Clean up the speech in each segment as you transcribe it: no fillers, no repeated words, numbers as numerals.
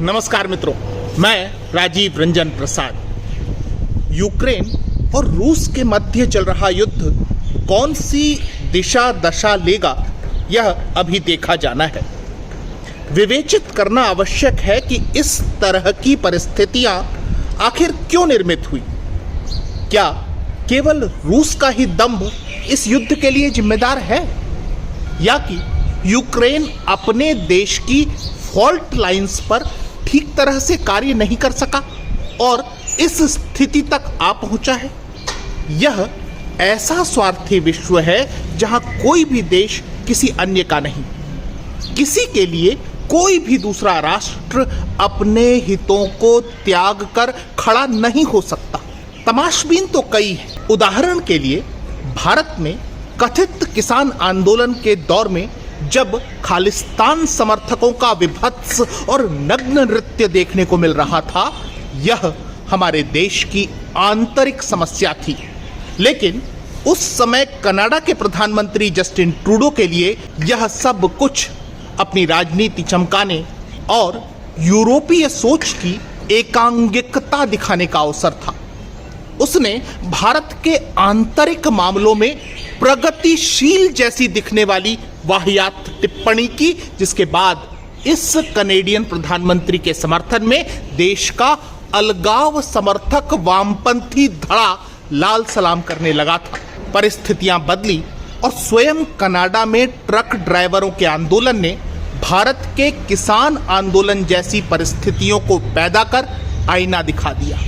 नमस्कार मित्रों, मैं राजीव रंजन प्रसाद। यूक्रेन और रूस के मध्य चल रहा युद्ध कौन सी दिशा दशा लेगा, यह अभी देखा जाना है। विवेचित करना आवश्यक है कि इस तरह की परिस्थितियां आखिर क्यों निर्मित हुई। क्या केवल रूस का ही दंभ इस युद्ध के लिए जिम्मेदार है, या कि यूक्रेन अपने देश की फॉल्ट लाइंस पर ठीक तरह से कार्य नहीं कर सका और इस स्थिति तक आ पहुंचा है? यह ऐसा स्वार्थी विश्व है जहां कोई भी देश किसी अन्य का नहीं। किसी के लिए कोई भी दूसरा राष्ट्र अपने हितों को त्याग कर खड़ा नहीं हो सकता। तमाशबीन तो कई हैं। उदाहरण के लिए भारत में कथित किसान आंदोलन के दौर में जब खालिस्तान समर्थकों का विभत्स और नग्न नृत्य देखने को मिल रहा था, यह हमारे देश की आंतरिक समस्या थी। लेकिन उस समय कनाडा के प्रधानमंत्री जस्टिन ट्रूडो के लिए यह सब कुछ अपनी राजनीति चमकाने और यूरोपीय सोच की एकांगिकता दिखाने का अवसर था। उसने भारत के आंतरिक मामलों में प्रगतिशील जैसी दिखने वाली वाहियात टिप्पणी की, जिसके बाद इस कनेडियन प्रधानमंत्री के समर्थन में देश का अलगाव समर्थक वामपंथी धड़ा लाल सलाम करने लगा था। परिस्थितियां बदली और स्वयं कनाडा में ट्रक ड्राइवरों के आंदोलन ने भारत के किसान आंदोलन जैसी परिस्थितियों को पैदा कर आईना दिखा दिया।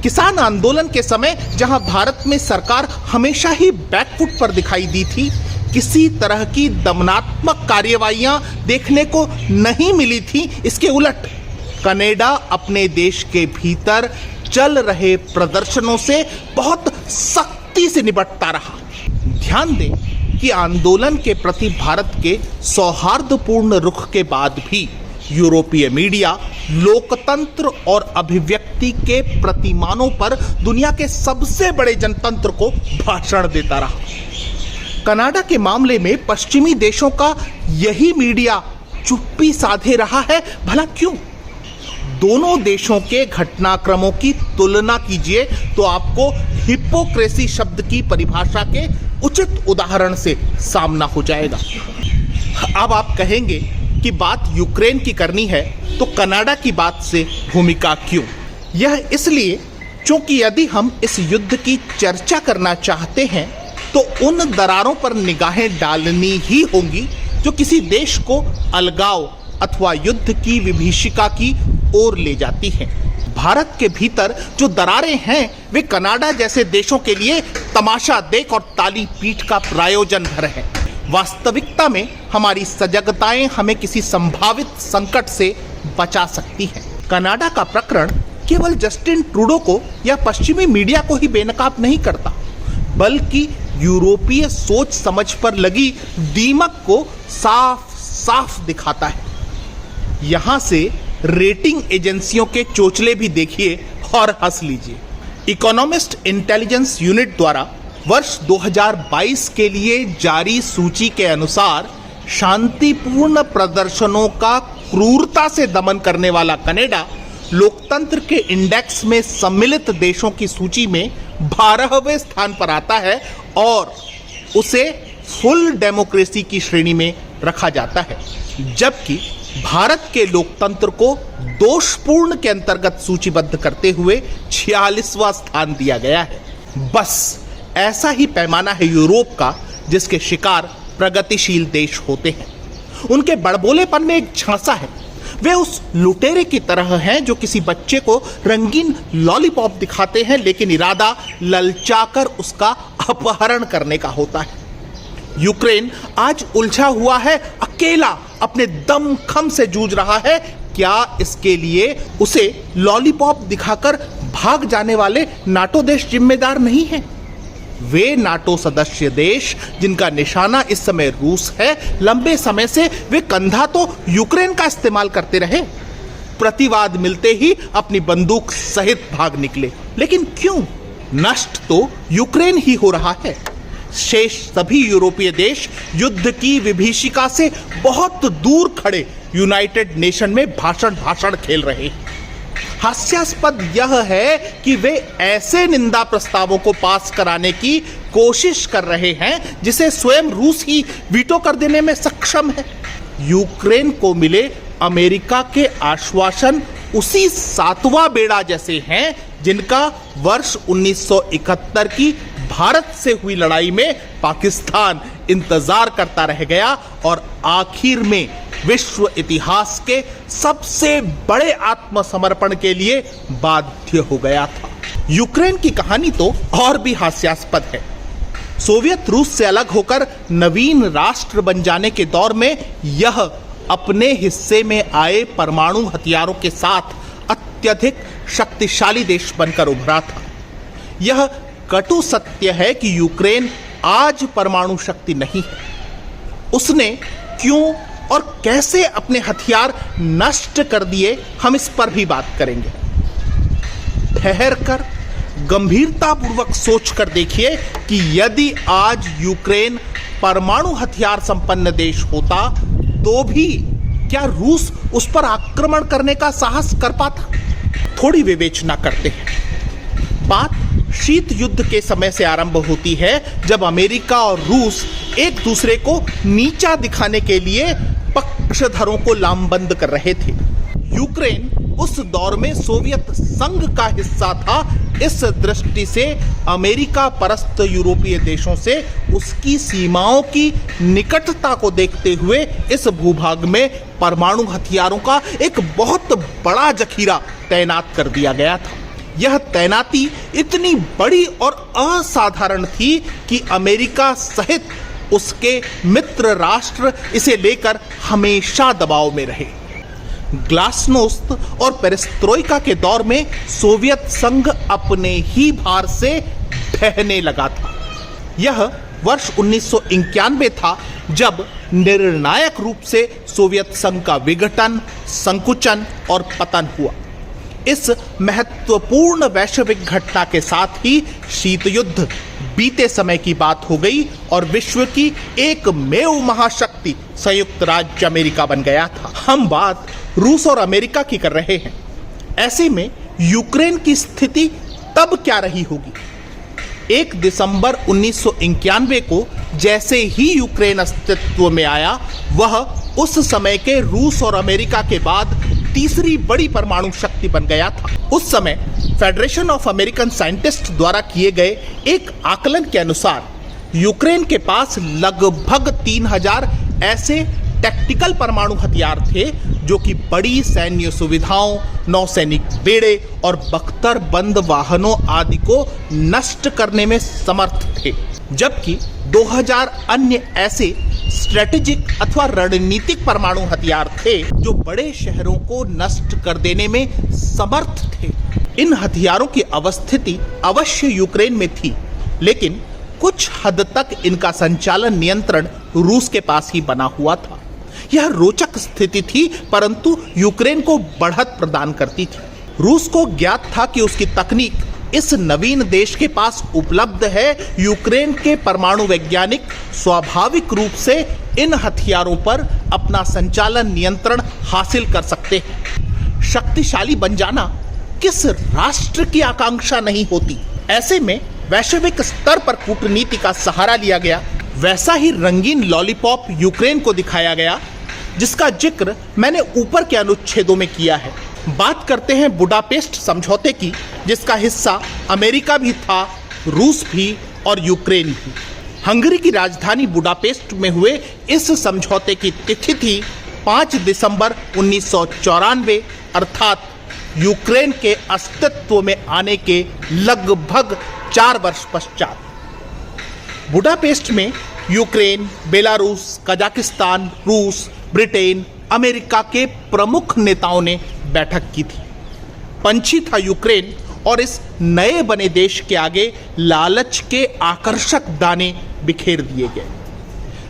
किसान आंदोलन के समय जहां भारत में सरकार हमेशा ही बैकफुट पर दिखाई दी थी, किसी तरह की दमनात्मक कार्यवाहियां देखने को नहीं मिली थी। इसके उलट कनाडा अपने देश के भीतर चल रहे प्रदर्शनों से बहुत सख्ती से निपटता रहा। ध्यान दें कि आंदोलन के प्रति भारत के सौहार्दपूर्ण रुख के बाद भी यूरोपीय मीडिया लोकतंत्र और अभिव्यक्ति के प्रतिमानों पर दुनिया के सबसे बड़े जनतंत्र को भाषण देता रहा। कनाडा के मामले में पश्चिमी देशों का यही मीडिया चुप्पी साधे रहा है। भला क्यों? दोनों देशों के घटनाक्रमों की तुलना कीजिए तो आपको हिपोक्रेसी शब्द की परिभाषा के उचित उदाहरण से सामना हो जाएगा। अब आप कहेंगे कि बात यूक्रेन की करनी है तो कनाडा की बात से भूमिका क्यों? यह इसलिए क्योंकि यदि हम इस युद्ध की चर्चा करना चाहते हैं तो उन दरारों पर निगाहें डालनी ही होंगी जो किसी देश को अलगाव अथवा युद्ध की विभीषिका की ओर ले जाती हैं। भारत के भीतर जो दरारें हैं वे कनाडा जैसे देशों के लिए तमाशा देख और ताली पीट का प्रायोजन भर है। वास्तविकता में हमारी सजगताएं हमें किसी संभावित संकट से बचा सकती हैं। कनाडा का प्रकरण केवल जस्टिन ट्रूडो को या पश्चिमी मीडिया को ही बेनकाब नहीं करता, बल्कि यूरोपीय सोच समझ पर लगी दीमक को साफ साफ दिखाता है। यहां से रेटिंग एजेंसियों के चोचले भी देखिए और हंस लीजिए। इकोनॉमिस्ट इंटेलिजेंस यूनिट द्वारा वर्ष 2022 के लिए जारी सूची के अनुसार शांतिपूर्ण प्रदर्शनों का क्रूरता से दमन करने वाला कनाडा लोकतंत्र के इंडेक्स में सम्मिलित देशों की सूची में 12वें स्थान पर आता है और उसे फुल डेमोक्रेसी की श्रेणी में रखा जाता है, जबकि भारत के लोकतंत्र को दोषपूर्ण के अंतर्गत सूचीबद्ध करते हुए 46वां स्थान दिया गया है। बस ऐसा ही पैमाना है यूरोप का, जिसके शिकार प्रगतिशील देश होते हैं। उनके बड़बोलेपन में एक झांसा है। वे उस लुटेरे की तरह हैं जो किसी बच्चे को रंगीन लॉलीपॉप दिखाते हैं, लेकिन इरादा ललचाकर उसका अपहरण करने का होता है। यूक्रेन आज उलझा हुआ है, अकेला अपने दमखम से जूझ रहा है। क्या इसके लिए उसे लॉलीपॉप दिखाकर भाग जाने वाले नाटो देश जिम्मेदार नहीं हैं? वे नाटो सदस्य देश जिनका निशाना इस समय रूस है, लंबे समय से वे कंधा तो यूक्रेन का इस्तेमाल करते रहे। प्रतिवाद मिलते ही अपनी बंदूक सहित भाग निकले। लेकिन क्यों? नष्ट तो यूक्रेन ही हो रहा है। शेष सभी यूरोपीय देश युद्ध की विभीषिका से बहुत दूर खड़े यूनाइटेड नेशन में भाषण खेल रहे हैं। हास्यास्पद यह है कि वे ऐसे निंदा प्रस्तावों को पास कराने की कोशिश कर रहे हैं जिसे स्वयं रूस ही वीटो कर देने में सक्षम है। यूक्रेन को मिले अमेरिका के आश्वासन उसी सातवां बेड़ा जैसे हैं जिनका वर्ष 1971 की भारत से हुई लड़ाई में पाकिस्तान इंतजार करता रह गया और आखिर में विश्व इतिहास के सबसे बड़े आत्मसमर्पण के लिए बाध्य हो गया था। यूक्रेन की कहानी तो और भी हास्यास्पद है। सोवियत रूस से अलग होकर नवीन राष्ट्र बन जाने के दौर में यह अपने हिस्से में आए परमाणु हथियारों के साथ अत्यधिक शक्तिशाली देश बनकर उभरा था। यह कटु सत्य है कि यूक्रेन आज परमाणु शक्ति नहीं है। उसने क्यों और कैसे अपने हथियार नष्ट कर दिए, हम इस पर भी बात करेंगे। ठहरकर गंभीरतापूर्वक सोचकर देखिए कि यदि आज यूक्रेन परमाणु हथियार संपन्न देश होता तो भी क्या रूस उस पर आक्रमण करने का साहस कर पाता? थोड़ी विवेचना करते हैं। बात शीत युद्ध के समय से आरंभ होती है जब अमेरिका और रूस एक दूसरे को नीचा दिखाने के लिए पक्षधरों को लामबंद कर रहे थे। यूक्रेन उस दौर में सोवियत संघ का हिस्सा था। इस दृष्टि से अमेरिका परस्त यूरोपीय देशों से उसकी सीमाओं की निकटता को देखते हुए इस भूभाग में परमाणु हथियारों का एक बहुत बड़ा जखीरा तैनात कर दिया गया था। यह तैनाती इतनी बड़ी और असाधारण थी कि अमेरिका सहित उसके मित्र राष्ट्र इसे लेकर हमेशा दबाव में रहे। ग्लासनोस्त और पेरेस्ट्रोइका के दौर में सोवियत संघ अपने ही भार से ढहने लगा था। यह वर्ष 1991 था जब निर्णायक रूप से सोवियत संघ का विघटन, संकुचन और पतन हुआ। इस महत्वपूर्ण वैश्विक घटना के साथ ही शीत युद्ध बीते समय की बात हो गई और विश्व की एकमेव महाशक्ति संयुक्त राज्य अमेरिका बन गया था। हम बात रूस और अमेरिका की कर रहे हैं। ऐसे में यूक्रेन की स्थिति तब क्या रही होगी? 1 दिसंबर 1991 को जैसे ही यूक्रेन अस्तित्व में आया, वह उस समय के रूस और अमेरिका के बाद तीसरी बड़ी परमाणु शक्ति बन गया था। उस समय फेडरेशन ऑफ अमेरिकन साइंटिस्ट द्वारा किए गए एक आकलन के अनुसार यूक्रेन के पास लगभग 3000 ऐसे टैक्टिकल परमाणु हथियार थे जो कि बड़ी सैन्य सुविधाओं, नौसैनिक बेड़े और बख्तर बंद वाहनों आदि को नष्ट करने में समर्थ थे, जबकि 2000 अन्य ऐसे स्ट्रेटेजिक अथवा रणनीतिक परमाणु हथियार थे जो बड़े शहरों को नष्ट कर देने में समर्थ थे। इन हथियारों की अवस्थिति अवश्य यूक्रेन में थी, लेकिन कुछ हद तक इनका संचालन नियंत्रण रूस के पास ही बना हुआ था। यह रोचक स्थिति थी, परंतु यूक्रेन को बढ़त प्रदान करती थी। रूस को ज्ञात था कि उसकी तकनीक इस नवीन देश के पास उपलब्ध है। यूक्रेन के परमाणु वैज्ञानिक स्वाभाविक रूप से इन हथियारों पर अपना संचालन नियंत्रण हासिल कर सकते हैं। शक्तिशाली बन जाना किस राष्ट्र की आकांक्षा नहीं होती। ऐसे में वैश्विक स्तर पर कूटनीति का सहारा लिया गया। वैसा ही रंगीन लॉलीपॉप यूक्रेन को दिखाया गया जिसका जिक्र मैंने ऊपर के अनुच्छेदों में किया है। बात करते हैं बुडापेस्ट समझौते की, जिसका हिस्सा अमेरिका भी था, रूस भी और यूक्रेन भी। हंगरी की राजधानी बुडापेस्ट में हुए इस समझौते की तिथि थी 5 दिसंबर 1994, अर्थात यूक्रेन के अस्तित्व में आने के लगभग 4 वर्ष पश्चात। बुडापेस्ट में यूक्रेन, बेलारूस, कजाकिस्तान, रूस, ब्रिटेन, अमेरिका के प्रमुख नेताओं ने बैठक की थी। पंछी था यूक्रेन और इस नए बने देश के आगे लालच के आकर्षक दाने बिखेर दिए गए।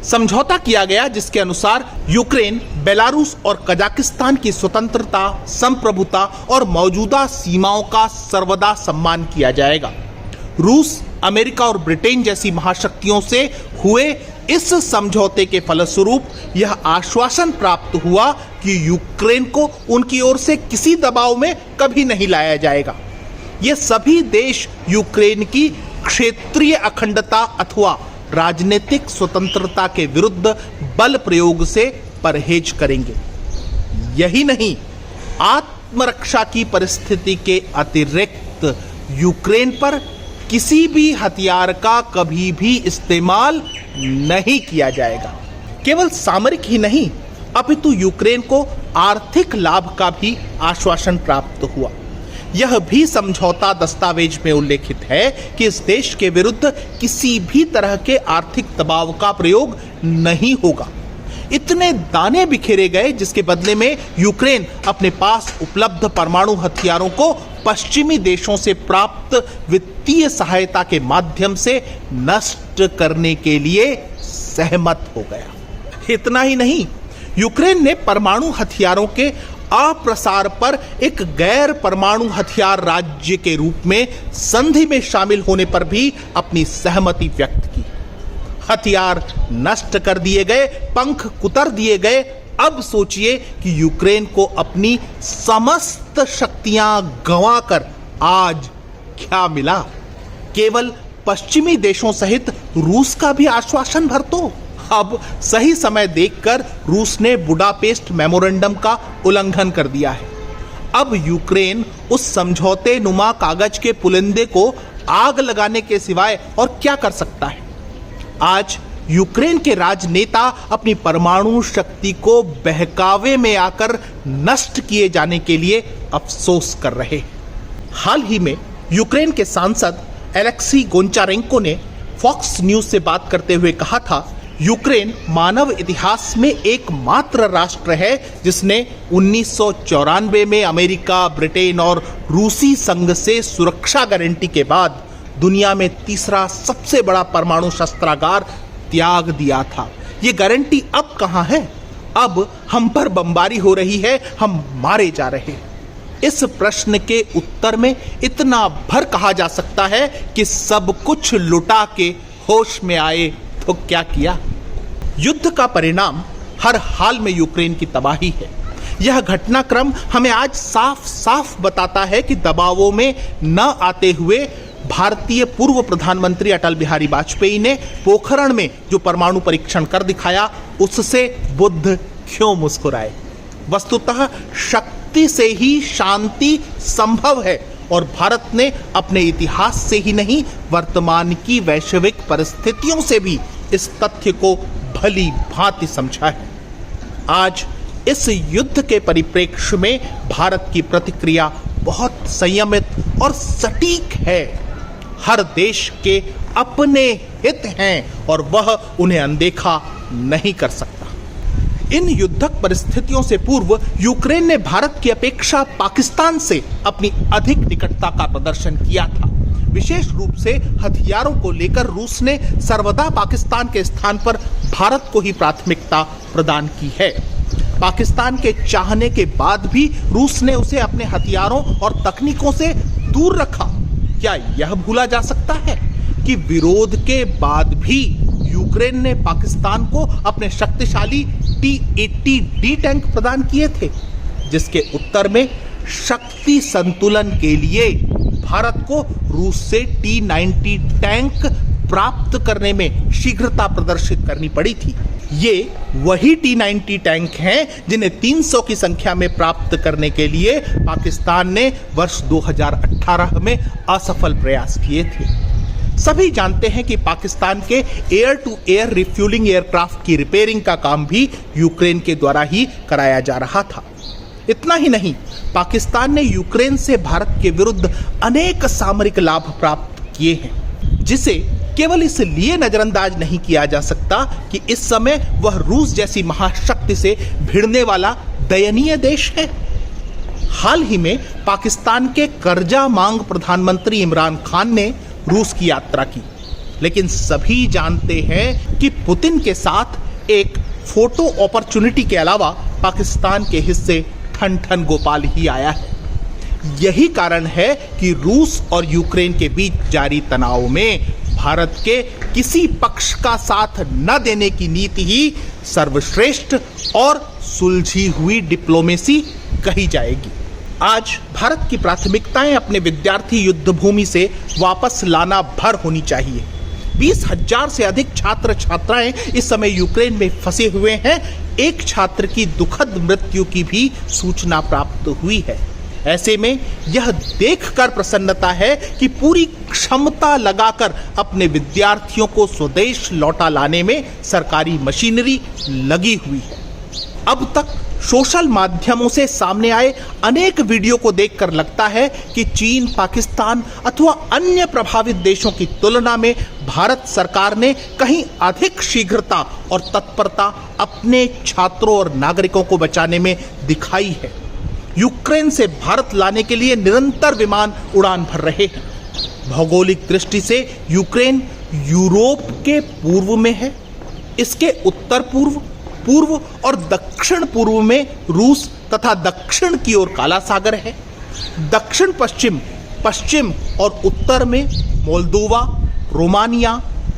समझौता किया गया जिसके अनुसार यूक्रेन, बेलारूस और कजाकिस्तान की स्वतंत्रता, संप्रभुता और मौजूदा सीमाओं का सर्वदा सम्मान किया जाएगा। रूस अमेरिका और ब्रिटेन जैसी महाशक्तियों से हुए इस समझौते के फलस्वरूप यह आश्वासन प्राप्त हुआ कि यूक्रेन को उनकी ओर से किसी दबाव में कभी नहीं लाया जाएगा। ये सभी देश यूक्रेन की क्षेत्रीय अखंडता अथवा राजनीतिक स्वतंत्रता के विरुद्ध बल प्रयोग से परहेज करेंगे। यही नहीं, आत्मरक्षा की परिस्थिति के अतिरिक्त यूक्रेन पर किसी भी हथियार का कभी भी इस्तेमाल नहीं किया जाएगा। केवल सामरिक ही नहीं, अपितु यूक्रेन को आर्थिक लाभ का भी आश्वासन प्राप्त हुआ। यह भी समझौता दस्तावेज में उल्लेखित है कि इस देश के विरुद्ध किसी भी तरह के आर्थिक दबाव का प्रयोग नहीं होगा। इतने दाने बिखेरे गए जिसके बदले में यूक्रेन अपने पास उपलब्ध परमाणु हथियारों को पश्चिमी देशों से प्राप्त वित्तीय सहायता के माध्यम से नष्ट करने के लिए सहमत हो गया। इतना ही नहीं, यूक्रेन ने परमाणु हथियारों के अप्रसार पर एक गैर परमाणु हथियार राज्य के रूप में संधि में शामिल होने पर भी अपनी सहमति व्यक्त की। हथियार नष्ट कर दिए गए, पंख कुतर दिए गए। अब सोचिए कि यूक्रेन को अपनी समस्त शक्तियां गंवाकर आज क्या मिला? केवल पश्चिमी देशों सहित रूस का भी आश्वासन भर तो। अब सही समय देखकर रूस ने बुडापेस्ट मेमोरेंडम का उल्लंघन कर दिया है। अब यूक्रेन उस समझौते नुमा कागज के पुलिंदे को आग लगाने के सिवाय और क्या कर सकता है? आज यूक्रेन के राजनेता अपनी परमाणु शक्ति को बहकावे में आकर नष्ट किए जाने के लिए अफसोस कर रहे। हाल ही में यूक्रेन के सांसद एलेक्सी गोंचारेंको ने फॉक्स न्यूज से बात करते हुए कहा था, यूक्रेन मानव इतिहास में एकमात्र राष्ट्र है जिसने 1994 में अमेरिका, ब्रिटेन और रूसी संघ से सुरक्षा गारंटी के बाद दुनिया में तीसरा सबसे बड़ा परमाणु शस्त्रागार त्याग दिया था। ये गारंटी अब कहां है? अब हम पर बमबारी हो रही है, हम मारे जा रहे हैं। इस प्रश्न के उत्तर में इतना भर कहा जा सकता है कि सब कुछ लुटा के होश में आए तो क्या किया? युद्ध का परिणाम हर हाल में यूक्रेन की तबाही है। यह घटनाक्रम हमें आज साफ साफ बताता है कि दबावों में न आते हुए भारतीय पूर्व प्रधानमंत्री अटल बिहारी वाजपेयी ने पोखरण में जो परमाणु परीक्षण कर दिखाया, उससे बुद्ध क्यों मुस्कुराए? वस्तुतः शक्ति से ही शांति संभव है और भारत ने अपने इतिहास से ही नहीं, वर्तमान की वैश्विक परिस्थितियों से भी इस तथ्य को भली भांति समझा है। आज इस युद्ध के परिप्रेक्ष्य में भारत की प्रतिक्रिया बहुत संयमित और सटीक है। हर देश के अपने हित हैं और वह उन्हें अनदेखा नहीं कर सकता। इन युद्धक परिस्थितियों से पूर्व यूक्रेन ने भारत की अपेक्षा पाकिस्तान से अपनी अधिक निकटता का प्रदर्शन किया था। विशेष रूप से हथियारों को लेकर रूस ने सर्वदा पाकिस्तान के स्थान पर भारत को ही प्राथमिकता प्रदान की है। पाकिस्तान के चाहने के बाद भी रूस ने उसे अपने हथियारों और तकनीकों से दूर रखा। क्या यह भूला जा सकता है कि विरोध के बाद भी यूक्रेन ने पाकिस्तान को अपने शक्तिशाली T-80D टैंक प्रदान किए थे, जिसके उत्तर में शक्ति संतुलन के लिए भारत को रूस से T-90 टैंक प्राप्त करने में शीघ्रता प्रदर्शित करनी पड़ी थी। ये वही T-90 टैंक हैं जिन्हें 300 की संख्या में प्राप्त करने के लिए पाकिस्तान ने वर्ष 2018 में असफल प्रयास किए थे। सभी जानते हैं कि पाकिस्तान के air to air refuelling aircraft की रिपेयरिंग का काम भी यूक्रेन के द्वारा ही कराया जा रहा था। इतना ही नहीं, पाकिस्तान ने यूक्रेन से भारत के विरुद्ध अनेक सामरिक लाभ प्राप्त किए हैं, जिसे केवल इसलिए नजरअंदाज नहीं किया जा सकता कि इस समय वह रूस जैसी महाशक्ति से भिड़ने वाला दयनीय देश है। हाल ही में पाकिस्तान के कर्जा मांग प्रधानमंत्री इमरान खान ने रूस की यात्रा की, लेकिन सभी जानते हैं कि पुतिन के साथ एक फोटो अपॉर्चुनिटी के अलावा पाकिस्तान के हिस्से ठन ठन गोपाल ही आया है। यही कारण है कि रूस और यूक्रेन के बीच जारी तनाव में भारत के किसी पक्ष का साथ न देने की नीति ही सर्वश्रेष्ठ और सुलझी हुई डिप्लोमेसी कही जाएगी। आज भारत की प्राथमिकताएं अपने विद्यार्थी युद्ध भूमि से वापस लाना भर होनी चाहिए। 20,000 से अधिक छात्र छात्राएं इस समय यूक्रेन में फंसे हुए हैं। एक छात्र की दुखद मृत्यु की भी सूचना प्राप्त हुई है। ऐसे में यह देखकर प्रसन्नता है कि पूरी क्षमता लगाकर अपने विद्यार्थियों को स्वदेश लौटा लाने में सरकारी मशीनरी लगी हुई है। अब तक सोशल माध्यमों से सामने आए अनेक वीडियो को देखकर लगता है कि चीन, पाकिस्तान अथवा अन्य प्रभावित देशों की तुलना में भारत सरकार ने कहीं अधिक शीघ्रता और तत्परता अपने छात्रों और नागरिकों को बचाने में दिखाई है। यूक्रेन से भारत लाने के लिए निरंतर विमान उड़ान भर रहे हैं। भौगोलिक दृष्टि से यूक्रेन यूरोप के पूर्व में है। इसके उत्तर पूर्व, पूर्व और दक्षिण पूर्व में रूस तथा दक्षिण की ओर काला सागर है। दक्षिण पश्चिम, पश्चिम और उत्तर में Moldova, Romania,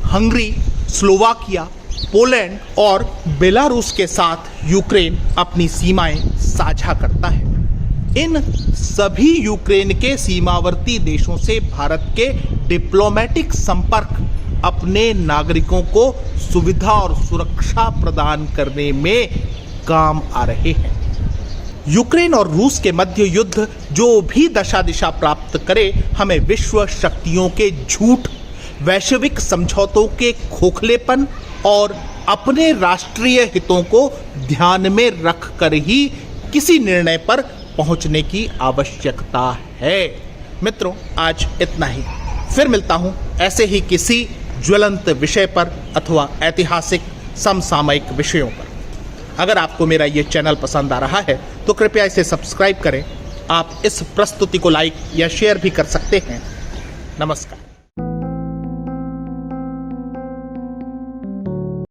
Hungary, Slovakia, Poland और बेलारूस के साथ यूक्रेन अपनी सीमाएं साझा करता है। इन सभी यूक्रेन के सीमावर्ती देशों से भारत के डिप्लोमेटिक संपर्क अपने नागरिकों को सुविधा और सुरक्षा प्रदान करने में काम आ रहे हैं। यूक्रेन और रूस के मध्य युद्ध जो भी दशा दिशा प्राप्त करे, हमें विश्व शक्तियों के झूठ, वैश्विक समझौतों के खोखलेपन और अपने राष्ट्रीय हितों को ध्यान में रखकर ही किसी निर्णय पर पहुंचने की आवश्यकता है। मित्रों, आज इतना ही। फिर मिलता हूं ऐसे ही किसी ज्वलंत विषय पर अथवा ऐतिहासिक समसामयिक विषयों पर। अगर आपको मेरा ये चैनल पसंद आ रहा है तो कृपया इसे सब्सक्राइब करें। आप इस प्रस्तुति को लाइक या शेयर भी कर सकते हैं। नमस्कार।